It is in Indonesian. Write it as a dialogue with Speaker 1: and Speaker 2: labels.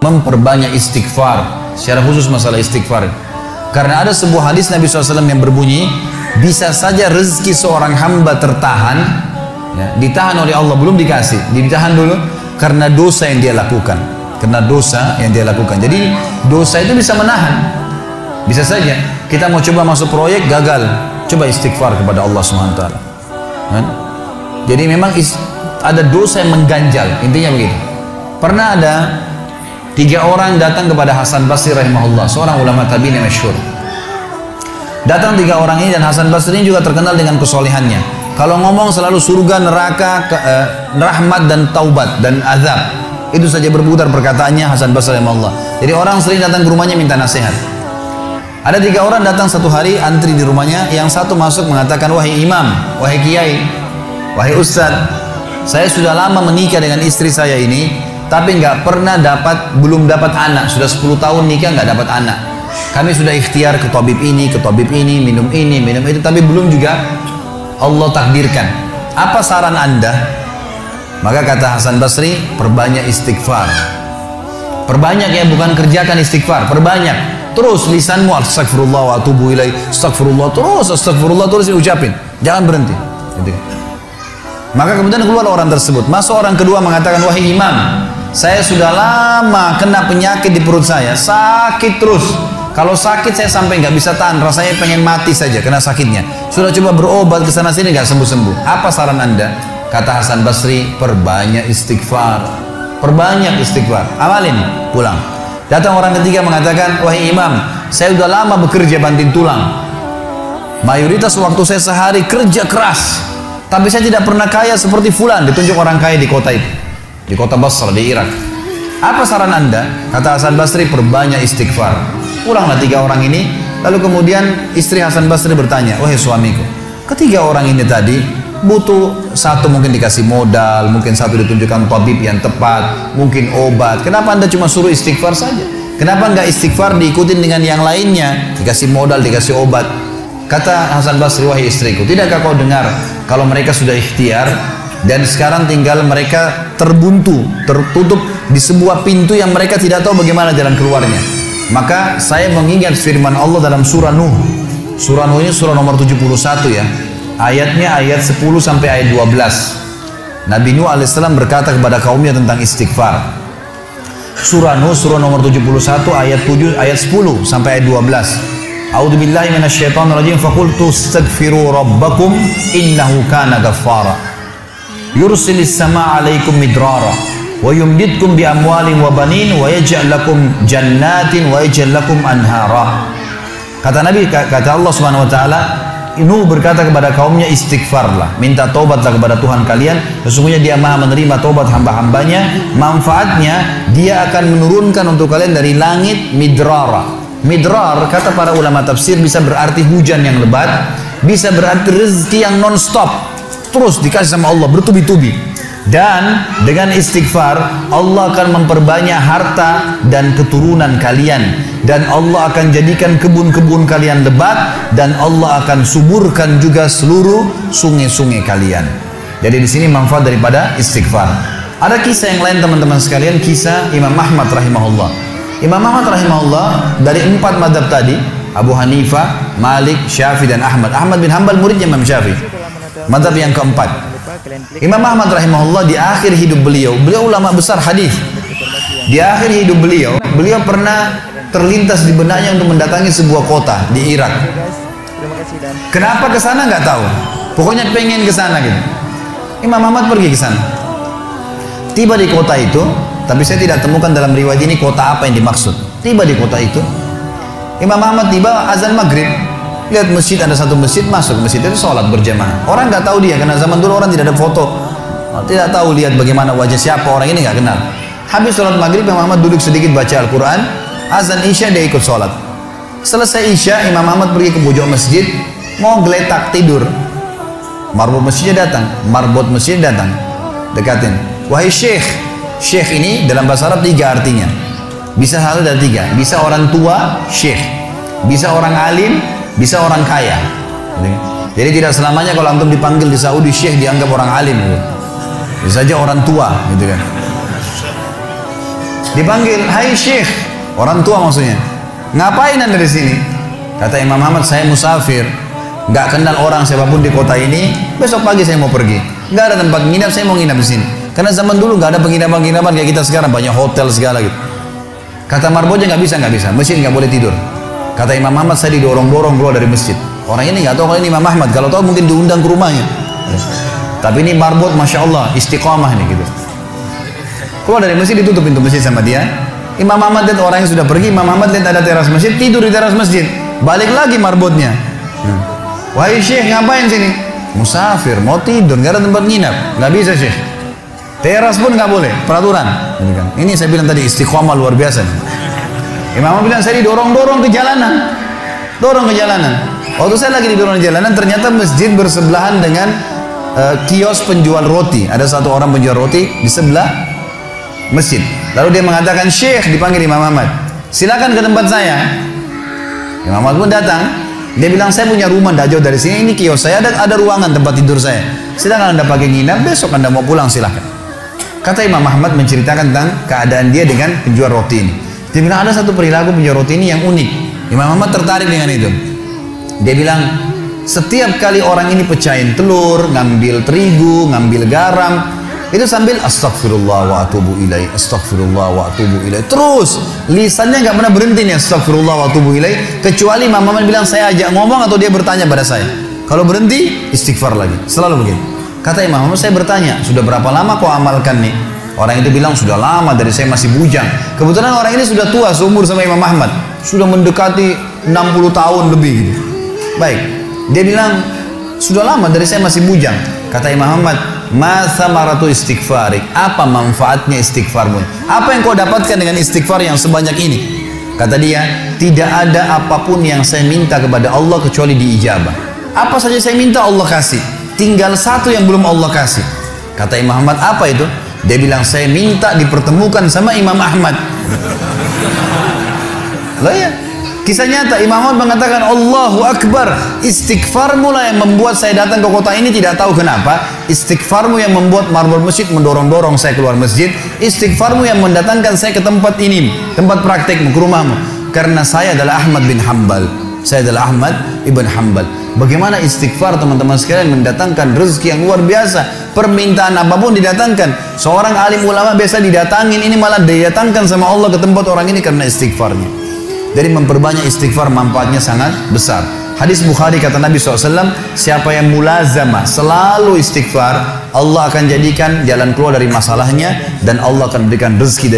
Speaker 1: memperbanyak istighfar, secara khusus masalah istighfar. Karena ada sebuah hadis Nabi SAW yang berbunyi, bisa saja rezeki seorang hamba tertahan, ya, ditahan oleh Allah, belum dikasih, ditahan dulu karena dosa yang dia lakukan. Karena dosa yang dia lakukan. Jadi dosa itu bisa menahan. Bisa saja kita mau coba masuk proyek gagal, coba istighfar kepada Allah SWT. Kan? Jadi memang ada dosa yang mengganjal, intinya begitu. Pernah ada 3 orang datang kepada Hasan Basri rahimahullah, seorang ulama tabi'in yang masyhur. Datang 3 orang ini, dan Hasan Basri ini juga terkenal dengan kesolehannya. Kalau ngomong selalu surga, neraka, rahmat dan taubat dan azab. Itu saja berputar perkataannya Hasan Basri rahimahullah. Jadi orang sering datang ke rumahnya minta nasihat. Ada 3 orang datang satu hari antri di rumahnya. Yang satu masuk mengatakan, wahai imam, wahai kiai, wahai ustaz, saya sudah lama menikah dengan istri saya ini, tapi belum dapat anak. Sudah 10 tahun nikah nggak dapat anak. Kami sudah ikhtiar ke tabib ini, minum itu, tapi belum juga Allah takdirkan. Apa saran Anda? Maka kata Hasan Basri, perbanyak istighfar. Perbanyak ya, bukan kerjakan istighfar, perbanyak. Terus lisanmu astagfirullah wa atubu ilaih, astagfirullah terus diucapin, jangan berhenti. Gitu. Maka kemudian keluar orang tersebut. Masuk orang kedua mengatakan, wahai imam, saya sudah lama kena penyakit di perut saya, sakit terus. Kalau sakit saya sampai nggak bisa tahan, rasanya pengen mati saja kena sakitnya. Sudah coba berobat ke sana sini nggak sembuh-sembuh. Apa saran Anda? Kata Hasan Basri, perbanyak istighfar. Perbanyak istighfar. Amalin, pulang. Datang orang ketiga mengatakan, wahai imam, saya sudah lama bekerja banting tulang. Mayoritas waktu saya sehari kerja keras, tapi saya tidak pernah kaya seperti fulan. Ditunjuk orang kaya di kota itu, di kota Basra di Irak. Apa saran Anda? Kata Hasan Basri, perbanyak istighfar. Pulanglah 3 orang ini. Lalu kemudian istri Hasan Basri bertanya, wahai suamiku, ketiga orang ini tadi butuh, satu mungkin dikasih modal, mungkin satu ditunjukkan tabib yang tepat, mungkin obat. Kenapa Anda cuma suruh istighfar saja? Kenapa enggak istighfar diikutin dengan yang lainnya? Dikasih modal, dikasih obat. Kata Hasan Basri, wahai istriku, tidakkah kau dengar kalau mereka sudah ikhtiar dan sekarang tinggal mereka terbuntu, tertutup di sebuah pintu yang mereka tidak tahu bagaimana jalan keluarnya. Maka saya mengingat firman Allah dalam surah Nuh. Surah Nuh ini surah nomor 71 ya. Ayatnya ayat 10 sampai ayat 12. Nabi Nuh alaihissalam berkata kepada kaumnya tentang istighfar. Surah Nuh surah nomor 71 ayat 7 ayat 10 sampai ayat 12. A'udzubillahi minasyaitonirrajim, faqultu astaghfiru rabbakum innahu kana ghaffara. Yursilis samaa 'alaikum midrara wa yumdidkum bi amwalin wa banin wa yaj'al lakum jannatin wa yaj'al lakum anhara. Kata Nabi, kata Allah Subhanahu wa taala, Nuh berkata kepada kaumnya, istighfarlah, minta taubatlah kepada Tuhan kalian, sesungguhnya Dia Maha menerima taubat hamba-hambanya. Manfaatnya Dia akan menurunkan untuk kalian dari langit midrara. Midrar kata para ulama tafsir bisa berarti hujan yang lebat, bisa berarti rezeki yang non-stop, terus dikasih sama Allah bertubi-tubi. Dan dengan istighfar Allah akan memperbanyak harta dan keturunan kalian, dan Allah akan jadikan kebun-kebun kalian lebat, dan Allah akan suburkan juga seluruh sungai-sungai kalian. Jadi di sini manfaat daripada istighfar. Ada kisah yang lain teman-teman sekalian, kisah Imam Ahmad rahimahullah. Imam Ahmad rahimahullah dari 4 madhab tadi, Abu Hanifah, Malik, Syafi'i dan Ahmad. Ahmad bin Hanbal muridnya Imam Syafi'i. Madhab yang keempat. Imam Ahmad rahimahullah di akhir hidup beliau ulama besar hadis. Di akhir hidup beliau pernah terlintas di benaknya untuk mendatangi sebuah kota di Irak. Kenapa ke sana nggak tahu. Pokoknya pengen ke sana gitu. Imam Ahmad pergi ke sana. Tiba di kota itu, tapi saya tidak temukan dalam riwayat ini kota apa yang dimaksud. Tiba di kota itu, Imam Ahmad tiba azan maghrib. Lihat masjid, ada satu masjid, masuk masjid itu sholat berjamaah. Orang nggak tahu dia, karena zaman dulu orang tidak ada foto, tidak tahu lihat bagaimana wajah siapa orang ini, nggak kenal. Habis sholat maghrib, Imam Ahmad duduk sedikit baca Al-Quran. Azan isya dia ikut sholat. Selesai isya, Imam Ahmad pergi ke pojok masjid, mau geletak tidur. Marbot masjidnya datang, dekatin. Wahai syekh, syekh ini dalam bahasa Arab 3 artinya. Bisa satu dari 3. Bisa orang tua, syekh. Bisa orang alim, bisa orang kaya. Jadi tidak selamanya kalau antum dipanggil di Saudi syekh dianggap orang alim gitu. Bisa saja orang tua gitu kan. Dipanggil, hai Syekh, orang tua maksudnya. Ngapain anda di sini? Kata Imam Ahmad, saya musafir, nggak kenal orang siapapun di kota ini. Besok pagi saya mau pergi, nggak ada tempat nginap, saya mau nginap di sini. Karena zaman dulu nggak ada penginapan kayak kita sekarang, banyak hotel segala gitu. Kata Marboja, nggak bisa, masjid nggak boleh tidur. Kata Imam Ahmad, saya didorong-dorong keluar dari masjid. Orang ini nggak tahu kalau ini Imam Ahmad, kalau tahu mungkin diundang ke rumahnya. Tapi ini marbot, masya Allah, istiqamah ini gitu. Keluar dari masjid, ditutup pintu masjid sama dia. Imam Ahmad lihat orang yang sudah pergi, Imam Ahmad lihat ada teras masjid, tidur di teras masjid. Balik lagi marbotnya. Wahai Syekh, ngapain sini? Musafir, mau tidur, nggak ada tempat nginap. Nggak bisa Syekh. Teras pun nggak boleh, peraturan. Ini saya bilang tadi istiqomah luar biasa. Imam Ahmad bilang, saya didorong-dorong ke jalanan. Dorong ke jalanan. Waktu saya lagi didorong ke jalanan, ternyata masjid bersebelahan dengan kios penjual roti. Ada satu orang penjual roti di sebelah masjid. Lalu dia mengatakan, Syekh, dipanggil Imam Ahmad, silakan ke tempat saya. Imam Ahmad pun datang. Dia bilang, saya punya rumah tidak jauh dari sini, ini kios saya, ada ruangan tempat tidur saya. Silakan anda pakai nginap, besok anda mau pulang silakan. Kata Imam Ahmad menceritakan tentang keadaan dia dengan penjual roti ini. Dia bilang, ada satu perilaku penjual roti ini yang unik. Imam Ahmad tertarik dengan itu. Dia bilang, setiap kali orang ini pecahin telur, ngambil terigu, ngambil garam, itu sambil astagfirullah wa atubu ilaih, astagfirullah wa atubu ilaih. Terus lisannya nggak pernah berhenti nih, astagfirullah wa atubu ilaih, kecuali Imam Ahmad bilang, saya ajak ngomong atau dia bertanya pada saya. Kalau berhenti, istighfar lagi. Selalu begitu. Kata Imam Ahmad, saya bertanya, sudah berapa lama kau amalkan nih? Orang itu bilang, sudah lama, dari saya masih bujang. Kebetulan orang ini sudah tua seumur sama Imam Ahmad, sudah mendekati 60 tahun lebih gitu. Baik, dia bilang, sudah lama, dari saya masih bujang. Kata Imam Ahmad, ma samaratu istighfarik, apa manfaatnya istighfarmu? Apa yang kau dapatkan dengan istighfar yang sebanyak ini? Kata dia, tidak ada apapun yang saya minta kepada Allah kecuali diijabah. Apa saja saya minta Allah kasih, tinggal satu yang belum Allah kasih. Kata Imam Ahmad, apa itu? Dia bilang, saya minta dipertemukan sama Imam Ahmad. Loh ya, kisah nyata. Imam Ahmad mengatakan, Allahu Akbar, istighfarmu lah yang membuat saya datang ke kota ini, tidak tahu kenapa. Istighfarmu yang membuat marbot masjid mendorong-dorong saya keluar masjid. Istighfarmu yang mendatangkan saya ke tempat ini, tempat praktekmu, ke rumahmu. Karena saya adalah Ahmad bin Hanbal. Saya adalah Ahmad ibn Hanbal. Bagaimana istighfar teman-teman sekalian mendatangkan rezeki yang luar biasa. Permintaan apapun didatangkan. Seorang alim ulama biasa didatangin, ini malah didatangkan sama Allah ke tempat orang ini karena istighfarnya. Jadi memperbanyak istighfar manfaatnya sangat besar. Hadis Bukhari kata Nabi SAW, siapa yang mulazamah selalu istighfar, Allah akan jadikan jalan keluar dari masalahnya dan Allah akan berikan rezeki dari